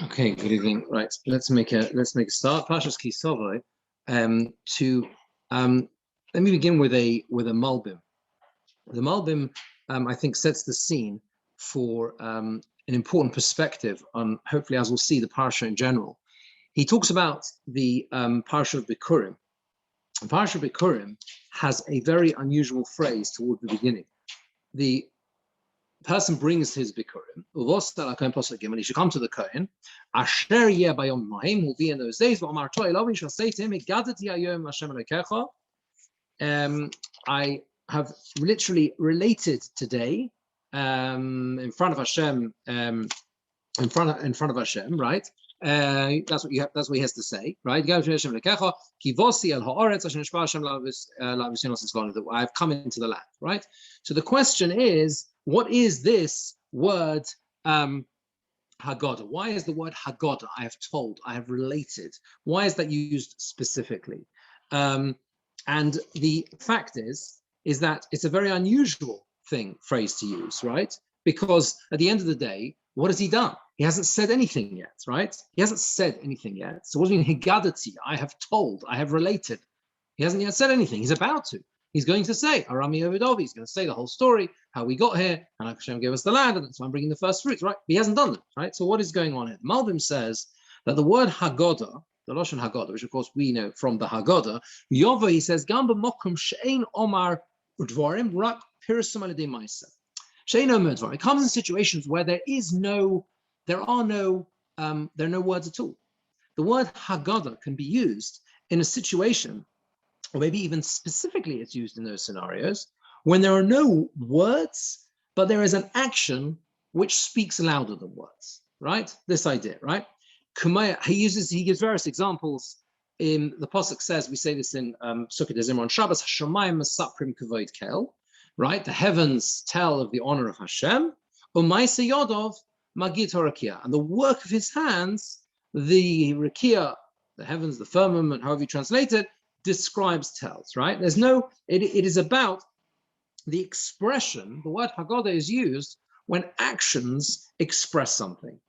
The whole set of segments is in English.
Okay, good evening. Right, let's make a start. Parshas Ki Sovo. Let me begin with a malbim. The malbim, I think, sets the scene for an important perspective on, hopefully, as we'll see, the parsha in general. He talks about the parsha of Bikurim. The parsha of Bikurim has a very unusual phrase toward the beginning. The person brings his bikurim, and he should come to the Kohen. Asher yeh bayom mahim will be in those days. V'amar to Elohim shall say to him, "Igadati hayom Hashem Elokecha." I have literally related today in front of Hashem, in front of Hashem, right? That's what he has to say, right? I've come into the land, right? So the question is, what is this word Haggadah? Why is the word Haggadah? I have told, I have related. Why is that used specifically? And the fact is that it's a very unusual phrase to use, right? Because at the end of the day, what has he done? He hasn't said anything yet, right? He hasn't said anything yet. So what do you mean, Haggadati? I have told, I have related. He hasn't yet said anything. He's about to. He's going to say, Arami Ovidovi. He's going to say the whole story, how we got here, and Hashem gave us the land, and that's why I'm bringing the first fruits, right? He hasn't done that, right? So what is going on here? Malbim says that the word Haggadah, the Lashon Haggadah, which of course we know from the Haggadah, Yova, he says, Gamba Mokum Shein Omar Udvarim Rak Pirsum Alidei Maisa. Shein Omar Udvarim. It comes in situations where there are no words at all. The word Haggadah can be used in a situation, or maybe even specifically it's used in those scenarios, when there are no words, but there is an action which speaks louder than words, right? This idea, right? He gives various examples. In the Pasuk says, we say this in Sukkot Zimron Shabbos, Hashemayim Masaprim Kavod Kel, right? The heavens tell of the honor of Hashem, Umaisa Yodov Magid Horakia, and the work of his hands, the Rakia, the heavens, the firmament, however you translate it, tells, right? It is about the expression. The word Haggadah is used when actions express something.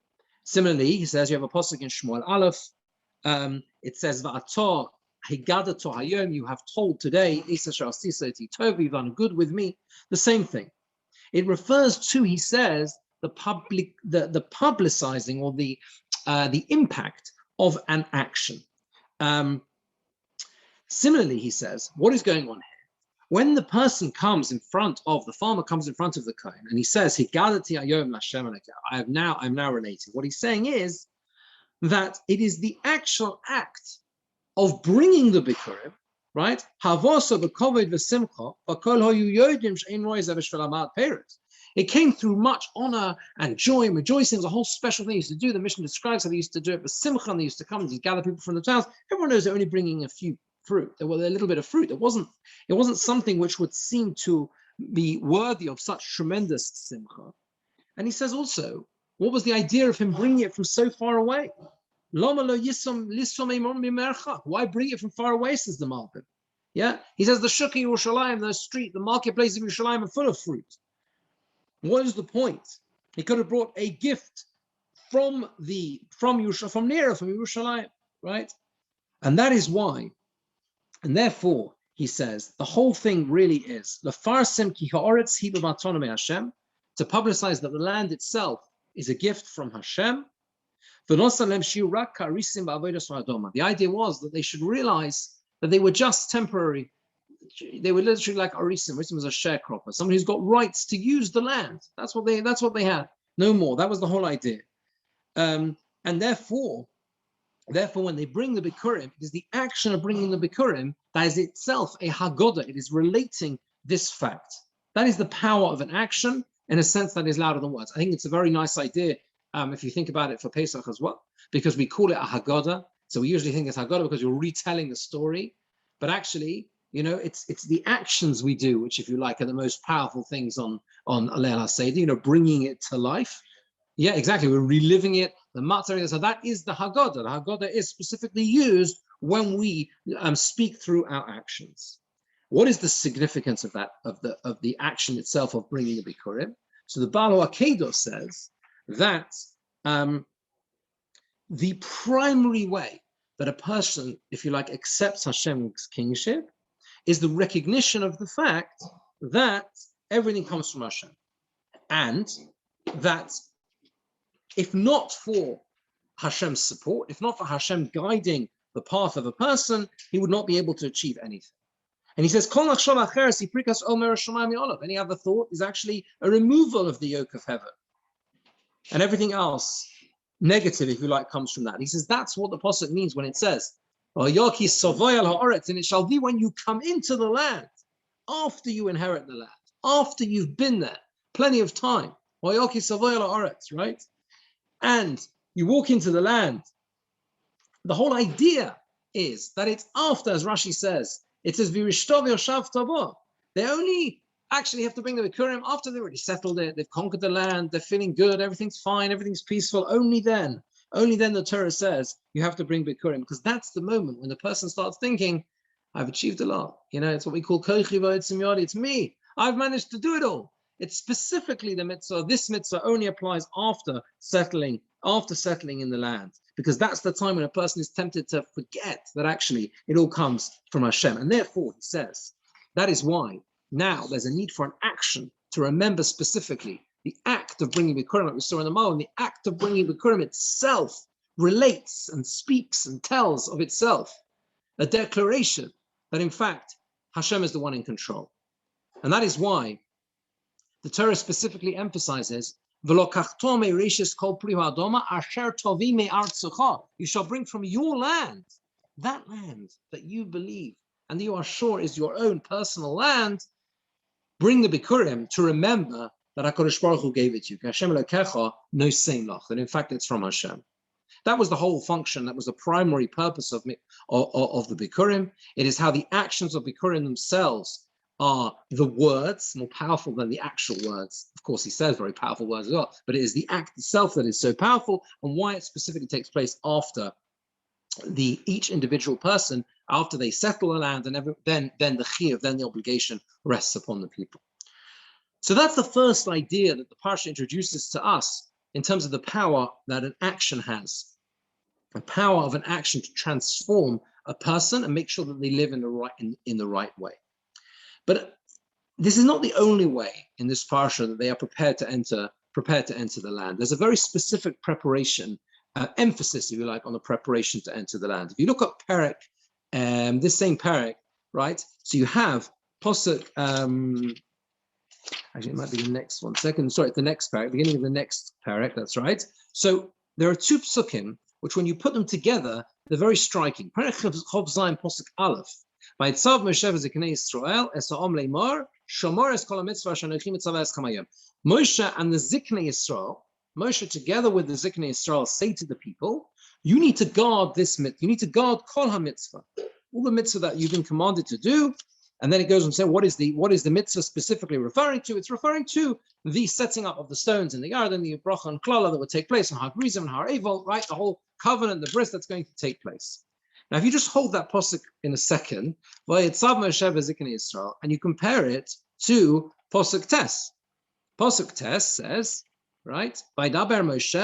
Similarly, he says, you have a pasuk in Shmuel Aleph, it says, Va'ator Haggadah to Hayom, you have told today, Isa Shasisa Tov, you've done good with me. The same thing. It refers to, he says, the publicizing or the impact of an action. Similarly, he says, what is going on here? When the person comes in front of the farmer, comes in front of the Kohen, and he says, "Higgadati hayom Hashem I'm now relating." What he's saying is that it is the actual act of bringing the bikurim, right? Havosa b'koved v'simcha v'kol hoyu yodim she'ein roiz v'shvelamad peretz. It came through much honor and joy and rejoicing. It was a whole special thing they used to do. The mission describes how they used to do it with Simcha, and they used to come and gather people from the towns. Everyone knows they're only bringing a few fruit. There were a little bit of fruit. It wasn't something which would seem to be worthy of such tremendous Simcha. And he says also, what was the idea of him bringing it from so far away? Why bring it from far away, says the Malbim. Yeah, he says the Shuk Yerushalayim, the street, the marketplace of Yerushalayim are full of fruit. What is the point? He could have brought a gift from Yerushalayim, right? And that is why. And therefore, he says, the whole thing really is to publicize that the land itself is a gift from Hashem. The idea was that they should realize that they were just temporary. They were literally like Arisim. Arisim was a sharecropper, somebody who's got rights to use the land. That's what they had. No more. That was the whole idea. And therefore, when they bring the Bikurim, it is the action of bringing the Bikurim that is itself a Haggadah. It is relating this fact. That is the power of an action in a sense that is louder than words. I think it's a very nice idea if you think about it for Pesach as well, because we call it a Haggadah. So we usually think it's Haggadah because you're retelling the story. But actually, it's the actions we do, which, if you like, are the most powerful things on Leil HaSeder, bringing it to life. Yeah, exactly. We're reliving it. The matzah. So that is the Haggadah. The Haggadah is specifically used when we speak through our actions. What is the significance of that, of the action itself of bringing the Bikurim? So the Baal HaKedah says that the primary way that a person, if you like, accepts Hashem's kingship is the recognition of the fact that everything comes from Hashem. And that if not for Hashem's support, if not for Hashem guiding the path of a person, he would not be able to achieve anything. And he says, any other thought is actually a removal of the yoke of heaven. And everything else, negative, if you like, comes from that. He says, that's what the Pasuk means when it says, and it shall be when you come into the land, after you inherit the land, after you've been there, plenty of time, right? And you walk into the land. The whole idea is that it's after, as Rashi says, it says, they only actually have to bring the Bikurim after they've already settled it, they've conquered the land, they're feeling good, everything's fine, everything's peaceful. Only then the Torah says you have to bring Bikurim, because that's the moment when the person starts thinking, I've achieved a lot. It's what we call kochi v'otzim yadi. It's me. I've managed to do it all. It's specifically the mitzvah. This mitzvah only applies after settling in the land, because that's the time when a person is tempted to forget that actually it all comes from Hashem. And therefore, he says, that is why now there's a need for an action to remember specifically the act of bringing Bikurim, like we saw in the Mall, and the act of bringing Bikurim itself relates and speaks and tells of itself a declaration that in fact Hashem is the one in control. And that is why the Torah specifically emphasizes, you shall bring from your land, that land that you believe and that you are sure is your own personal land, bring the Bikurim to remember that HaKadosh Baruch Hu gave it to you. That in fact it's from Hashem. That was the whole function. That was the primary purpose of the Bikurim. It is how the actions of Bikurim themselves are the words, more powerful than the actual words. Of course, he says very powerful words as well, but it is the act itself that is so powerful, and why it specifically takes place after each individual person, after they settle the land, and then the chiyuv, then the obligation rests upon the people. So that's the first idea that the Parsha introduces to us in terms of the power that an action has, the power of an action to transform a person and make sure that they live in the right way. But this is not the only way in this parsha that they are prepared to enter the land. There's a very specific preparation, emphasis, if you like, on the preparation to enter the land. If you look at Perek, this same Perek, right? So you have Pasuk, actually it might be the next one. Sorry, the next Perek, beginning of the next Perek, that's right. So there are two Psukim, which when you put them together, they're very striking. Perek Chov Zayin Pasuk Aleph. By Tzav Moshe v'Ziknei Yisrael Esa'om Leimor Shomor Es Kol HaMitzvah Shanochi Mitzvah Es Kamayim. Moshe and the Ziknei Yisrael, Moshe together with the Ziknei Yisrael, say to the people, you need to guard this mitzvah. You need to guard Kol HaMitzvah, all the mitzvah that you've been commanded to do. And then it goes on to say, what is the mitzvah specifically referring to? It's referring to the setting up of the stones in the garden, the bracha and klala that would take place on Har Gerizim and Har Eival, right? The whole covenant, the bris that's going to take place. Now, if you just hold that pasuk in a second, and you compare it to pasuk tes. Pasuk tes says, right? Moshe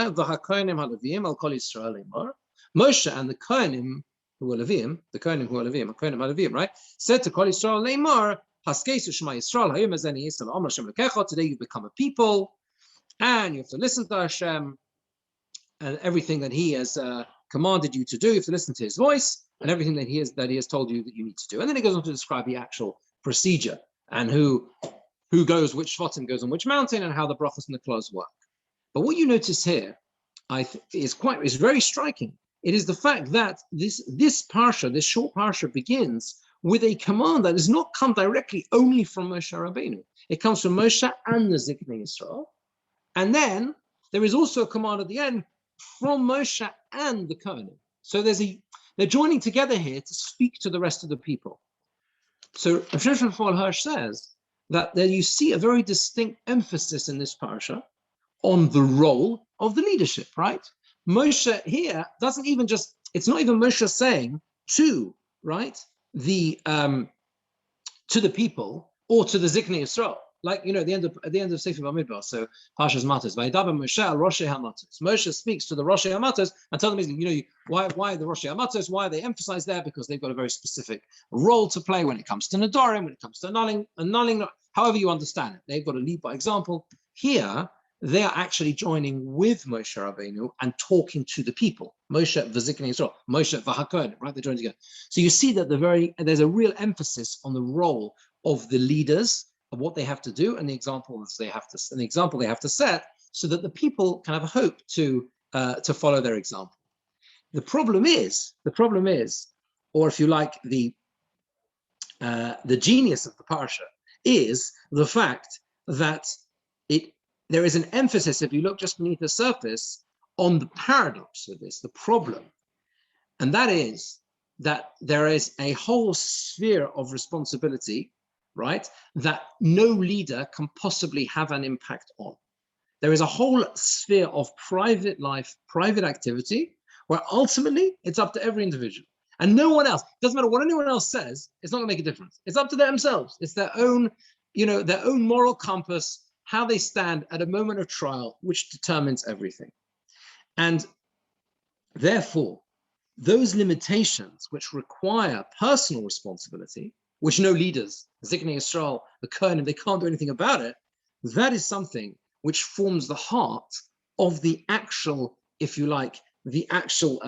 and the kohanim who are Levim, right? Said to Kol Yisrael Leimor, Haskesu Shema Yisrael, Hayom Azeni Yisrael, Amar Hashem Lekecha. Today you become a people, and you have to listen to Hashem and everything that He has commanded you to do. You have to listen to His voice and everything that He has told you that you need to do. And then He goes on to describe the actual procedure and who goes, which shvatim goes on which mountain, and how the brachos and the klaus work. But what you notice here, is very striking. It is the fact that this parsha, this short parsha, begins with a command that does not come directly only from Moshe Rabbeinu. It comes from Moshe and the Ziknei Yisrael. And then there is also a command at the end from Moshe and the Kohanim. So they're joining together here to speak to the rest of the people. So Rav Shimshon Raphael Hirsch says that there you see a very distinct emphasis in this parsha on the role of the leadership, right? Moshe here doesn't even it's not even Moshe saying to, right, to the people or to the Ziknei Yisrael. like at the end of Sefer Bamidbar, so Parshas Matos, Vayidaber Moshe al Roshei Hamatos. Moshe speaks to the Roshei Hamatos and tells them, why the Roshei Hamatos? Why they emphasize there? Because they've got a very specific role to play when it comes to Nedarim, when it comes to annulling, however you understand it. They've got to lead by example. Here, they are actually joining with Moshe Rabbeinu and talking to the people. Moshe v'ziknei Yisrael, Moshe v'hakohen, right? They join together. So you see that there's a real emphasis on the role of the leaders, of what they have to do, and the examples they have to set, so that the people can have a hope to follow their example. The problem is, or if you like, the genius of the parsha is the fact that there is an emphasis, if you look just beneath the surface, on the paradox of this, the problem. And that is that there is a whole sphere of responsibility, right, that no leader can possibly have an impact on. There is a whole sphere of private life, private activity, where ultimately it's up to every individual. And no one else, doesn't matter what anyone else says, it's not going to make a difference. It's up to themselves. It's their own, their own moral compass, how they stand at a moment of trial, which determines everything. And therefore, those limitations which require personal responsibility, which no leaders, Ziknei Yisrael, the Kohanim, they can't do anything about it, that is something which forms the heart of the actual, if you like, the actual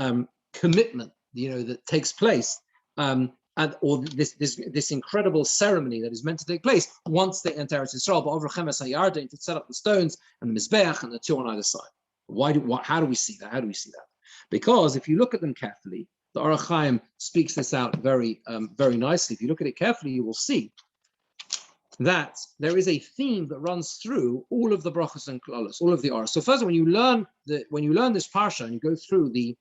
commitment, that takes place, or this incredible ceremony that is meant to take place once they enter Israel, to set up the stones and the Mizbeach and the two on either side. How do we see that? Because if you look at them carefully, the Orach Chaim speaks this out very, very nicely. If you look at it carefully, you will see that there is a theme that runs through all of the brachos and klalos, all of the Orach. So first, when you learn this parsha and you go through the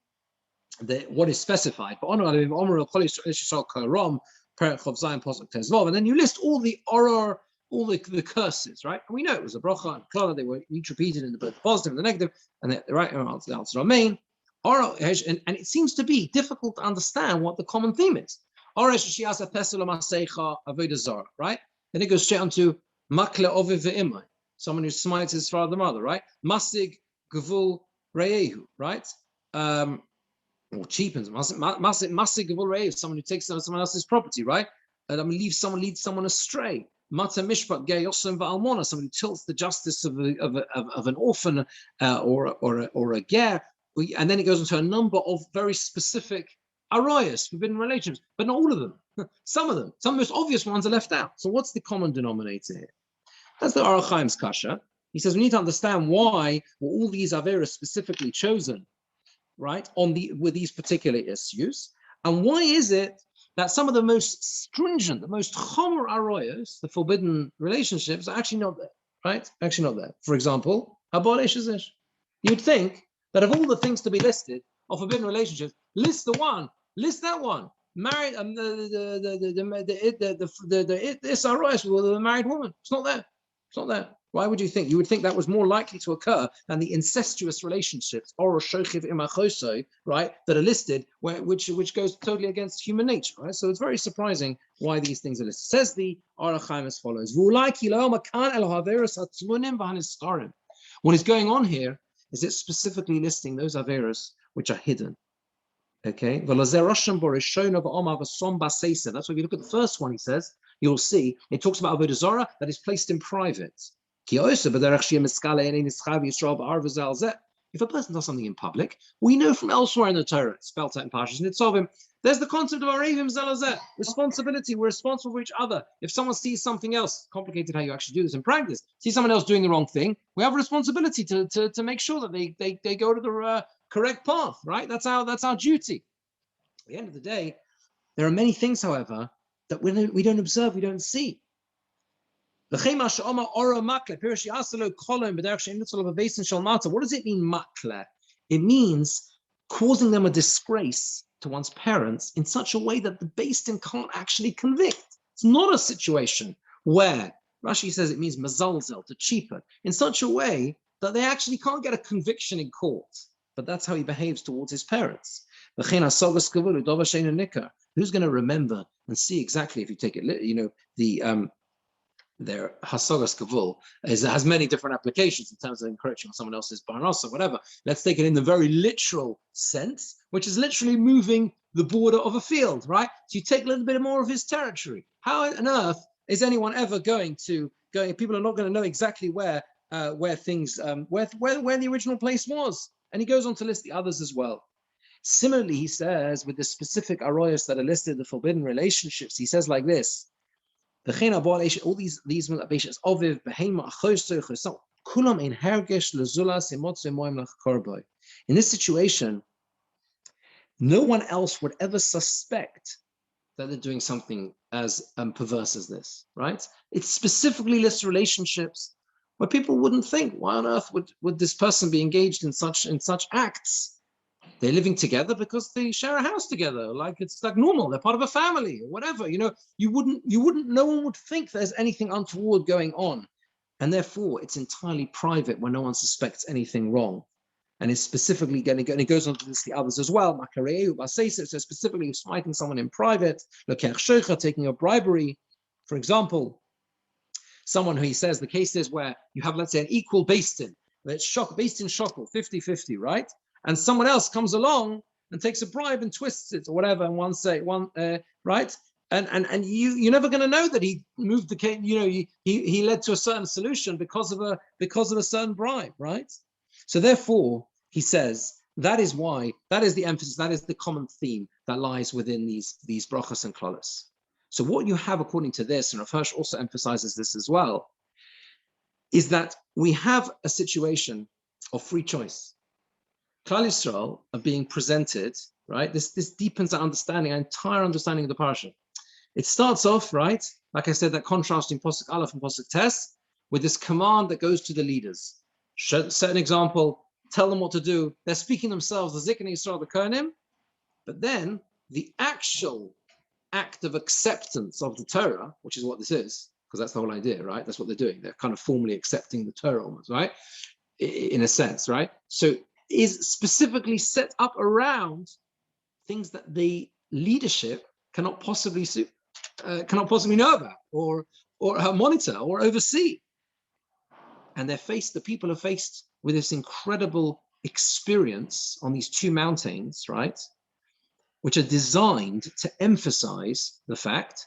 what is specified, and then you list all the Oror, all the curses, right? And we know it was a bracha and klala; they were each repeated in both the positive and the negative, and the right answer are main. And it seems to be difficult to understand what the common theme is. Right? Then it goes straight on to makle oviv ve'imai, someone who smites his father and mother, right? Masig gevul reyehu, right? Or cheapens, masig gevul reyehu, someone who takes someone else's property, right? And leads someone astray. Mata mishpat ger yosem va'almona, someone who tilts the justice of an orphan or a ger. And then it goes into a number of very specific arayos, forbidden relationships, but not all of them. Some of the most obvious ones are left out. So what's the common denominator here? That's the Orach Chaim's kasha. He says we need to understand why were all these averas specifically chosen, right, with these particular issues, and why is it that some of the most stringent, the most chomer arayos, the forbidden relationships, are actually not there, right? Actually not there. For example, habal eshezesh. You'd think that of all the things to be listed of forbidden relationships, list that one. Married, the Isarois with a married woman. It's not there. Why would you think? You would think that was more likely to occur than the incestuous relationships, or shochiv imachosoi, right, that are listed, which goes totally against human nature, right? So it's very surprising why these things are listed. Says the Orach Chaim as follows: what is going on here is it's specifically listing those averos which are hidden. Okay, that's why if you look at the first one, he says, you'll see it talks about avodah zarah that is placed in private. If a person does something in public, we know from elsewhere in the Torah, spelled out in Parshas Nitzavim, there's the concept of arevim zelazeh, responsibility. We're responsible for each other. If someone sees something else, complicated how you actually do this in practice, see someone else doing the wrong thing, we have a responsibility to make sure that they go to the correct path, right? That's our duty. At the end of the day, there are many things, however, that we don't observe, we don't see. What does it mean, makle? It means causing them a disgrace to one's parents in such a way that the Beis Din can't actually convict. It's not a situation where, Rashi says it means mazalzel, to cheapen, in such a way that they actually can't get a conviction in court. But that's how he behaves towards his parents. Who's going to remember and see exactly, if you take it, their hasagas kavul has many different applications in terms of encroaching on someone else's parnasa, whatever. Let's take it in the very literal sense, which is literally moving the border of a field, right? So you take a little bit more of his territory. How on earth is anyone ever going to go? People are not going to know exactly where things where the original place was. And he goes on to list the others as well. Similarly, he says with the specific aroyos that are listed, the forbidden relationships, he says like this. All these patients, in this situation, no one else would ever suspect that they're doing something as perverse as this, right? It specifically lists relationships where people wouldn't think, why on earth would this person be engaged in such acts? They're living together because they share a house together, like it's like normal. They're part of a family or whatever. You wouldn't. No one would think there's anything untoward going on, and therefore it's entirely private where no one suspects anything wrong. And it's specifically going to go, and it goes on to list the others as well. So specifically smiting someone in private, taking a bribery, for example. Someone who he says the case is where you have, let's say, an equal based-in, based-in shekel, 50-50, right? And someone else comes along and takes a bribe and twists it or whatever, and right? And you're never going to know that he moved the case. He led to a certain solution because of a certain bribe, right? So therefore, he says that is the emphasis, that is the common theme that lies within these brachas and klalos. So what you have according to this, and Rav Hirsch also emphasizes this as well, is that we have a situation of free choice. Klal Yisrael are being presented, right? This deepens our entire understanding of the parsha. It starts off, right, like I said, that contrasting Pasuk Aleph and Pasuk Tes, with this command that goes to the leaders. Set an example, tell them what to do. They're speaking themselves, the Ziknei Yisrael, the Kohanim, but then the actual act of acceptance of the Torah, which is what this is, because that's the whole idea, right? That's what they're doing. They're kind of formally accepting the Torah almost, right? In a sense, right? So is specifically set up around things that the leadership cannot possibly know about or monitor or oversee. And the people are faced with this incredible experience on these two mountains, right? Which are designed to emphasize the fact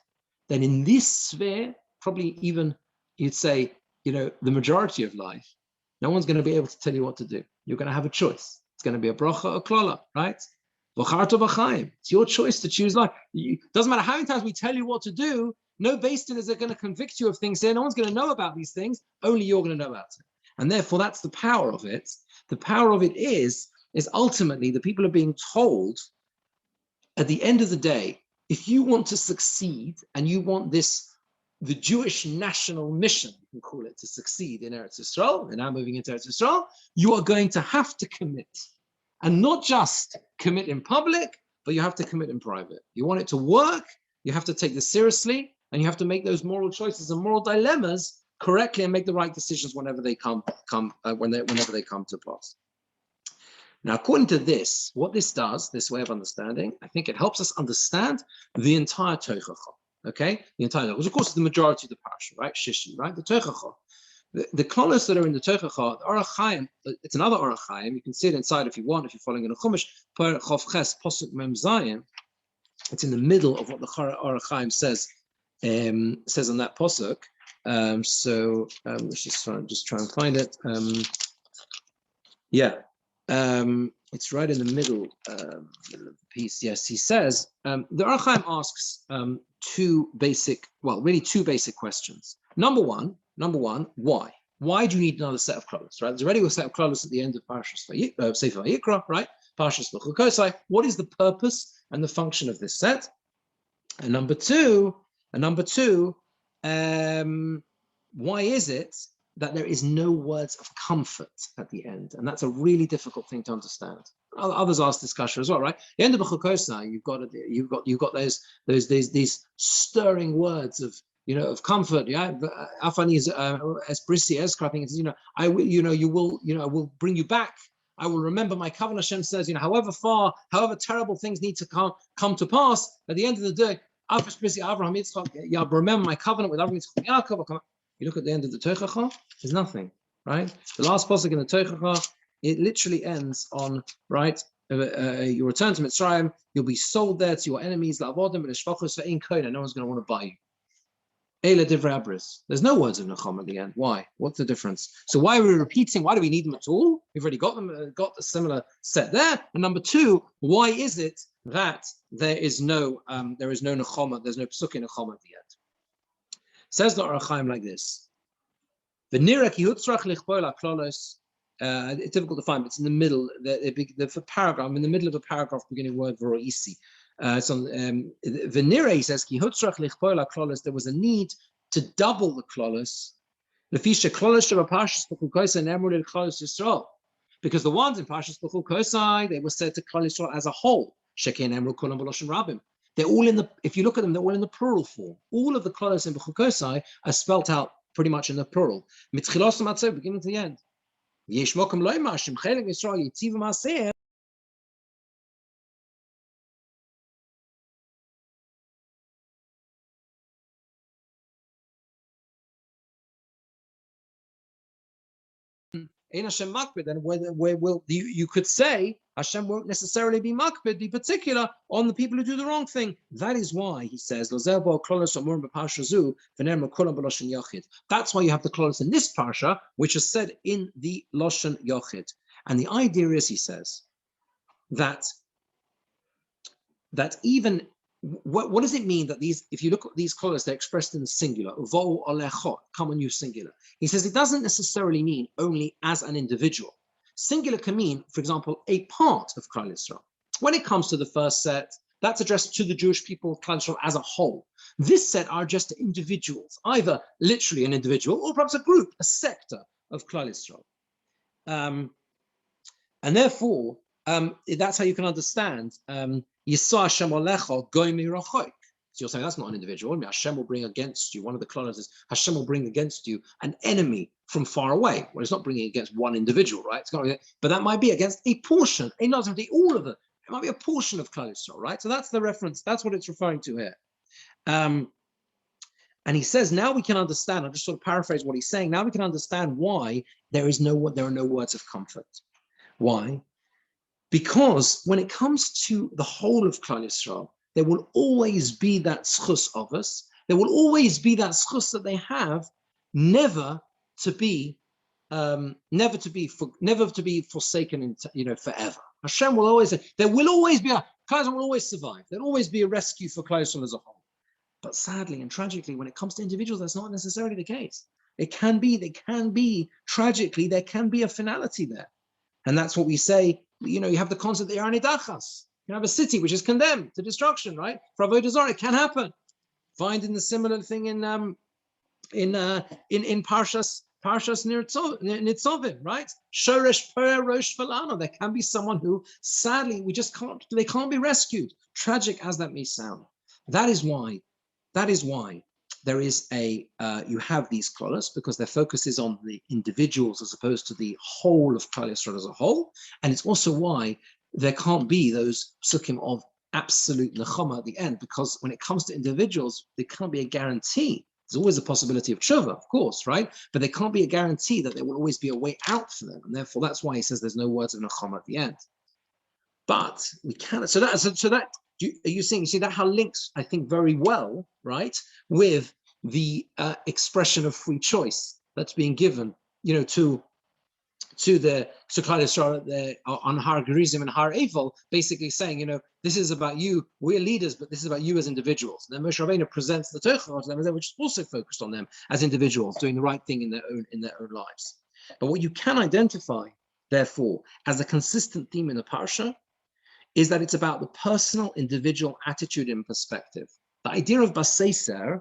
that in this sphere, probably even you'd say, the majority of life, no one's going to be able to tell you what to do. You're going to have a choice. It's going to be a bracha or klala, right? It's your choice to choose life. It doesn't matter how many times we tell you what to do. No Beis-Din is going to convict you of things here. No one's going to know about these things. Only you're going to know about it. And therefore, that's the power of it. The power of it is ultimately the people are being told at the end of the day, if you want to succeed and you want the Jewish national mission, you can call it, to succeed in Eretz Yisrael, and now moving into Eretz Yisrael, you are going to have to commit. And not just commit in public, but you have to commit in private. You want it to work, you have to take this seriously, and you have to make those moral choices and moral dilemmas correctly and make the right decisions whenever they come to pass. Now, according to this, what this does, this way of understanding, I think it helps us understand the entire Tochacha. Okay, the entire, which of course is the majority of the parsha, right? Shishi, right? The Tochacha. The klalos that are in the Tochacha, the Orach Chaim, it's another Orach Chaim. You can see it inside if you want, if you're following in a Chumash, per Chof Ches, Posuk Mem Zayin. It's in the middle of what the Orach Chaim says on that Posuk. Let's just try and find it. It's right in the middle of the piece. Yes, he says, the Orach Chaim asks two basic questions. Number one, why? Why do you need another set of klalos, right? There's already a set of klalos at the end of Sefer Vayikra, right? Parshas Bechukosai. What is the purpose and the function of this set? And number two, why is it that there is no words of comfort at the end? And that's a really difficult thing to understand. Others ask this kasha as well, right? The end of Bechukosai, you've got these stirring words of comfort. Yeah, Afani is esprisi eskrah. I think it's I will bring you back. I will remember my covenant. Hashem says, however terrible things need to come to pass, at the end of the day, Avraham Yitzchak, remember my covenant with Avraham Yitzchak Yaakov. You look at the end of the Tochacha, there's nothing, right? The last pasuk in the Tochacha, it literally ends on, right? You return to Mitzrayim, you'll be sold there to your enemies, no one's going to want to buy you. There's no words of Nechama at the end. Why? What's the difference? So why are we repeating? Why do we need them at all? We've already got them, got a similar set there. And number two, why is it that there is no Nechama, there's no Pesukei Nechama at the end? Says the Toras Chaim like this. It's difficult to find, but it's in the middle. The paragraph, in the middle of a paragraph, beginning word v'roisi. It's on Venire. He says, there was a need to double the klolos. Because the ones in Parshas B'chul Kosai, they were said to Klal Yisrael as a whole. They're all in the. If you look at them, they're all in the plural form. All of the klolos in B'chul Kosai are spelt out pretty much in the plural. Beginning to the end. In Hashem makbid, and where will you could say Hashem won't necessarily be makbid, be particular on the people who do the wrong thing. That is why he says that's why you have the klolos in this parsha, which is said in the lashon yachid. And the idea is, he says, that even what does it mean that these, if you look at these klolos, they're expressed in the singular, come on you singular. He says it doesn't necessarily mean only as an individual. Singular can mean, for example, a part of Klal Yisrael. When it comes to the first set, that's addressed to the Jewish people of Klal Yisrael as a whole. This set are addressed to individuals, either literally an individual or perhaps a group, a sector of Klal Yisrael. And therefore, that's how you can understand Yisah Hashem Alecha Goy Mirachoik. So you're saying that's not an individual. Hashem will bring against you. One of the klolos is Hashem will bring against you an enemy from far away. Well, it's not bringing against one individual, right? It's not, but that might be against a portion. It doesn't be all of it. It might be a portion of Klal Yisrael, right? So that's the reference. That's what it's referring to here. And he says now we can understand. I'll just sort of paraphrase what he's saying. Now we can understand why there are no words of comfort. Why? Because when it comes to the whole of Klal Yisrael, there will always be that schus of us. There will always be that schus that they have, never to be forsaken, forever. Hashem will always. There will always be Klal Yisrael will always survive. There'll always be a rescue for Klal Yisrael as a whole. But sadly and tragically, when it comes to individuals, that's not necessarily the case. There can be tragically, there can be a finality there, and that's what we say. You have the concept of Iranidachas. You have a city which is condemned to destruction, right? For Avodah Zarah, it can happen. Find in the similar thing in Parshas Nitzovim, right? Shoresh Per Rosh Falano. There can be someone who, sadly, they can't be rescued. Tragic as that may sound. That is why there is you have these klolos, because their focus is on the individuals as opposed to the whole of Klal Yisrael as a whole. And it's also why there can't be those psukim of absolute nechama at the end, because when it comes to individuals, there can't be a guarantee. There's always a possibility of tshuva, of course, right? But there can't be a guarantee that there will always be a way out for them. And therefore, that's why he says there's no words of nechama at the end. But we cannot. So that you see that how links, I think, very well, right, with the expression of free choice that's being given, to Klal Yisrael on Har Gerizim and Har Eival, basically saying, this is about you. We're leaders, but this is about you as individuals. And then Moshe Rabbeinu presents the Torah to them, which is also focused on them as individuals doing the right thing in their own lives. But what you can identify, therefore, as a consistent theme in the parsha, is that it's about the personal, individual attitude and perspective. The idea of baseser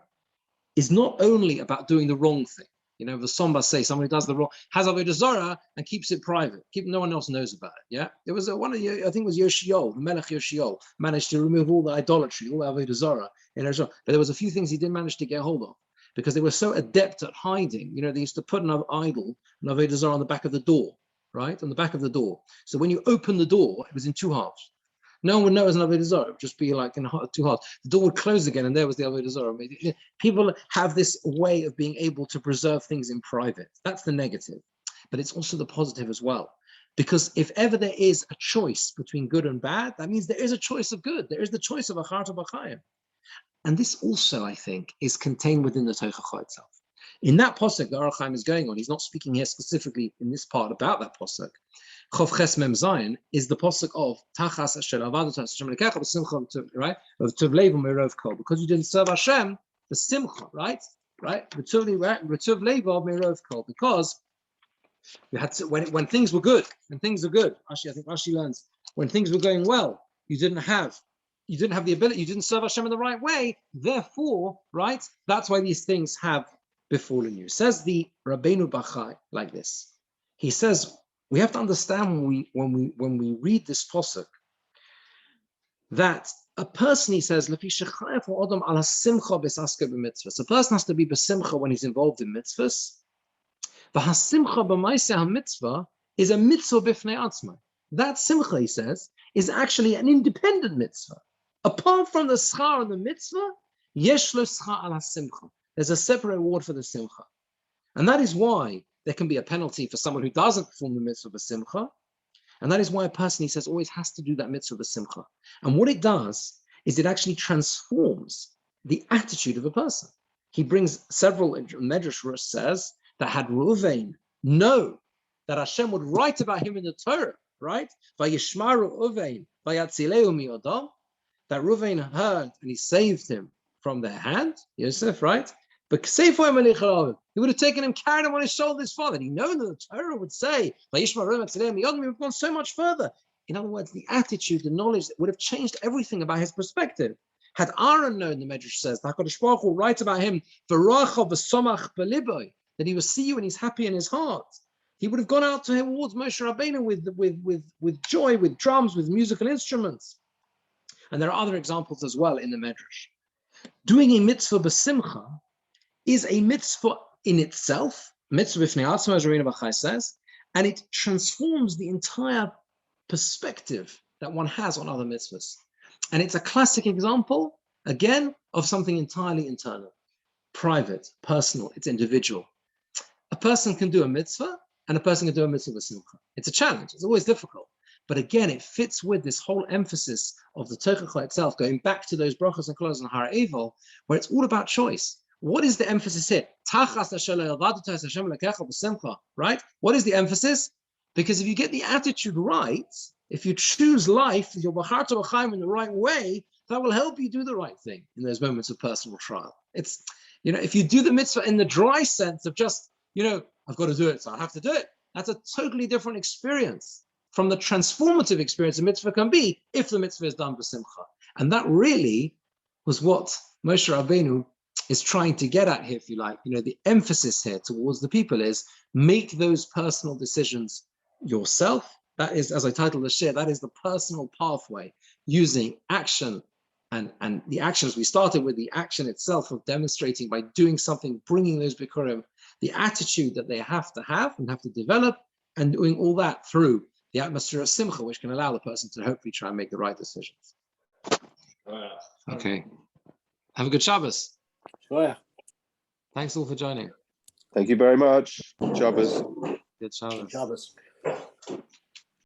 is not only about doing the wrong thing. The Somba say somebody does the wrong, has Avodah Zarah and keeps it private, no one else knows about it. Yeah, there was I think it was Yoshiol, the Melech Yoshiol, managed to remove all the idolatry, all the Avodah Zarah in Israel. But there was a few things he didn't manage to get hold of, because they were so adept at hiding. They used to put an idol, an Avodah Zarah, on the back of the door, right, on the back of the door. So when you open the door, it was in two halves. No one would know it was an Avodah Zarah. It would just be like in two hearts. The door would close again, and there was the Avodah Zarah. People have this way of being able to preserve things in private. That's the negative. But it's also the positive as well. Because if ever there is a choice between good and bad, that means there is a choice of good. There is the choice of Acharta B'chaim. And this also, I think, is contained within the Tochacha itself. In that posuk that Aruch Chaim is going on, he's not speaking here specifically in this part about that posuk. Chof Ches Mem Zayin is the posuk of Tachas Asher Avadot Hashem Lekecha B'Simcha, right? Of Tuv Leiv U'Merov Kol, because you didn't serve Hashem, the Simcha, right? Retuv Leiv U'Merov Kol, because you had to, when things were good, I think Rashi learns, when things were going well, you didn't have the ability, you didn't serve Hashem in the right way, therefore, right, that's why these things have befallen you. Says the Rabbeinu Bachai like this. He says, we have to understand when we read this posuk, that a person, he says, a person has to be besimcha when he's involved in mitzvahs. V'hasimcha b'maaseh ha-mitzvah is a mitzvah b'fnei atzma. That simcha, he says, is actually an independent mitzvah. Apart from the schar and the mitzvah, yesh lo schar al ha-simcha. There's a separate reward for the simcha. And that is why there can be a penalty for someone who doesn't perform the mitzvah b'simcha. And that is why a person, he says, always has to do that mitzvah b'simcha. And what it does is it actually transforms the attitude of a person. He brings several, Medrash says, that had Reuven know that Hashem would write about him in the Torah, right? Vayishmaru Reuven, vayatzileu mi'odam, that Reuven heard and he saved him from their hand, Yosef, right? But he would have taken him, carried him on his shoulder, his father. He knew that the Torah would say, Vayishmaru Reuven, vayatzileu mi'odam, he would have gone so much further. In other words, the attitude, the knowledge would have changed everything about his perspective. Had Aaron known, the Medrash says, the HaKadosh Baruch Hu writes about him, V'racha v'somach b'liboy, that he will see you and he's happy in his heart. He would have gone out to him towards Moshe Rabbeinu with joy, with drums, with musical instruments. And there are other examples as well in the Medrash. Doing a mitzvah b'simcha is a mitzvah in itself, mitzvah b'fnei atzma, as Rabbeinu Bachai says, and it transforms the entire perspective that one has on other mitzvahs. And it's a classic example, again, of something entirely internal, private, personal, it's individual. A person can do a mitzvah, and a person can do a mitzvah b'simcha. It's a challenge. It's always difficult. But again, it fits with this whole emphasis of the Tochacha itself, going back to those brachos and kolos and hara evil, where it's all about choice. What is the emphasis here? Right? What is the emphasis? Because if you get the attitude right, if you choose life, your b'charta b'chaim in the right way, that will help you do the right thing in those moments of personal trial. It's, if you do the mitzvah in the dry sense of just, I've got to do it, so I have to do it. That's a totally different experience from the transformative experience a mitzvah can be if the mitzvah is done b'simcha. And that really was what Moshe Rabbeinu is trying to get at here, if you like. The emphasis here towards the people is make those personal decisions yourself. That is, as I titled the shir, that is the personal pathway using action. And the actions, we started with the action itself of demonstrating by doing something, bringing those bikurim, the attitude that they have to have and have to develop, and doing all that through the atmosphere of simcha, which can allow the person to hopefully try and make the right decisions. Okay. Have a good Shabbos. Sure. Thanks all for joining. Thank you very much. Shabbos. Good Shabbos. Shabbos.